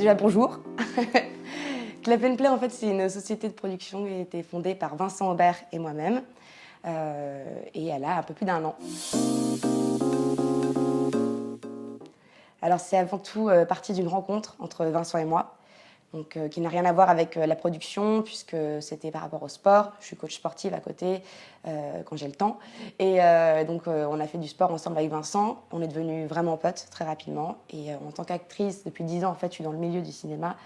Déjà bonjour. Clap & Play, en fait, c'est une société de production qui a été fondée par Vincent Aubert et moi-même. Et elle a un peu plus d'1 an. Alors c'est avant tout parti d'une rencontre entre Vincent et moi, donc, qui n'a rien à voir avec la production, puisque c'était par rapport au sport. Je suis coach sportive à côté quand j'ai le temps. Et donc on a fait du sport ensemble avec Vincent. On est devenus vraiment potes très rapidement. Et en tant qu'actrice, depuis 10 ans, en fait, je suis dans le milieu du cinéma.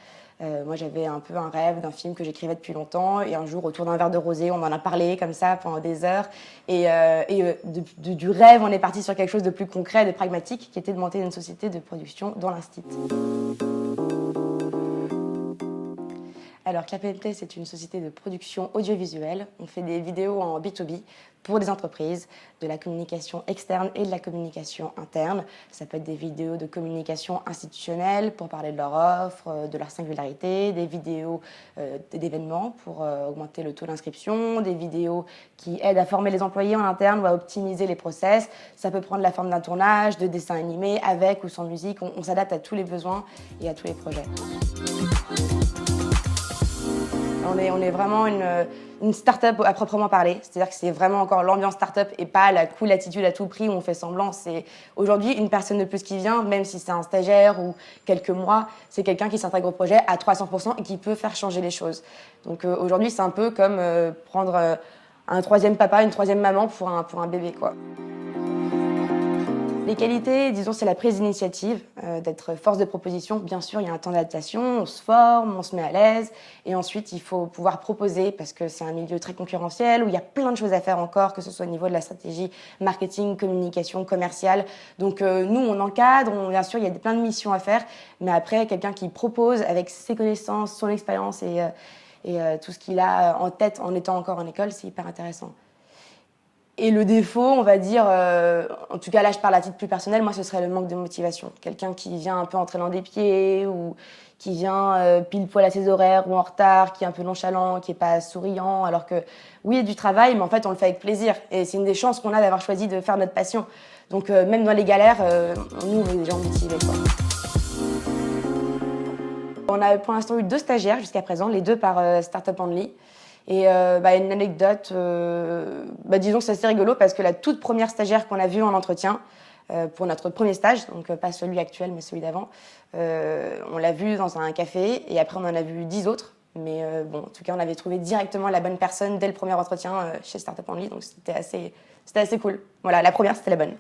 Moi, j'avais un peu un rêve d'un film que j'écrivais depuis longtemps. Et un jour, autour d'un verre de rosé, on en a parlé comme ça pendant des heures. Et du rêve, on est parti sur quelque chose de plus concret, de pragmatique, qui était de monter une société de production dans l'Instit. Alors, Clap & Play, c'est une société de production audiovisuelle. On fait des vidéos en B2B pour des entreprises, de la communication externe et de la communication interne. Ça peut être des vidéos de communication institutionnelle pour parler de leur offre, de leur singularité, des vidéos d'événements pour augmenter le taux d'inscription, des vidéos qui aident à former les employés en interne ou à optimiser les process. Ça peut prendre la forme d'un tournage, de dessins animés, avec ou sans musique. On s'adapte à tous les besoins et à tous les projets. On est vraiment une start-up à proprement parler, c'est-à-dire que c'est vraiment encore l'ambiance start-up et pas la cool attitude à tout prix où on fait semblant. C'est aujourd'hui une personne de plus qui vient, même si c'est un stagiaire ou quelques mois, c'est quelqu'un qui s'intègre au projet à 300% et qui peut faire changer les choses. Donc aujourd'hui, c'est un peu comme prendre un troisième papa, une troisième maman pour un bébé, quoi. Les qualités, disons, c'est la prise d'initiative, d'être force de proposition. Bien sûr, il y a un temps d'adaptation, on se forme, on se met à l'aise. Et ensuite, il faut pouvoir proposer, parce que c'est un milieu très concurrentiel, où il y a plein de choses à faire encore, que ce soit au niveau de la stratégie marketing, communication, commerciale. Donc nous, on encadre, bien sûr, il y a plein de missions à faire. Mais après, quelqu'un qui propose avec ses connaissances, son expérience et tout ce qu'il a en tête en étant encore en école, c'est hyper intéressant. Et le défaut, on va dire, en tout cas là je parle à titre plus personnel, moi ce serait le manque de motivation. Quelqu'un qui vient un peu en traînant des pieds ou qui vient pile poil à ses horaires ou en retard, qui est un peu nonchalant, qui est pas souriant, alors que oui, il y a du travail, mais en fait on le fait avec plaisir. Et c'est une des chances qu'on a d'avoir choisi de faire notre passion. Donc même dans les galères, nous on est des gens motivés, quoi. On a pour l'instant eu 2 stagiaires jusqu'à présent, les 2 par Startup Only. Et une anecdote, disons que c'est assez rigolo parce que la toute première stagiaire qu'on a vue en entretien, pour notre premier stage, donc pas celui actuel mais celui d'avant, on l'a vue dans un café et après on en a vu 10 autres. Mais en tout cas on avait trouvé directement la bonne personne dès le premier entretien chez Startup Only, donc c'était assez cool. Voilà, la première c'était la bonne.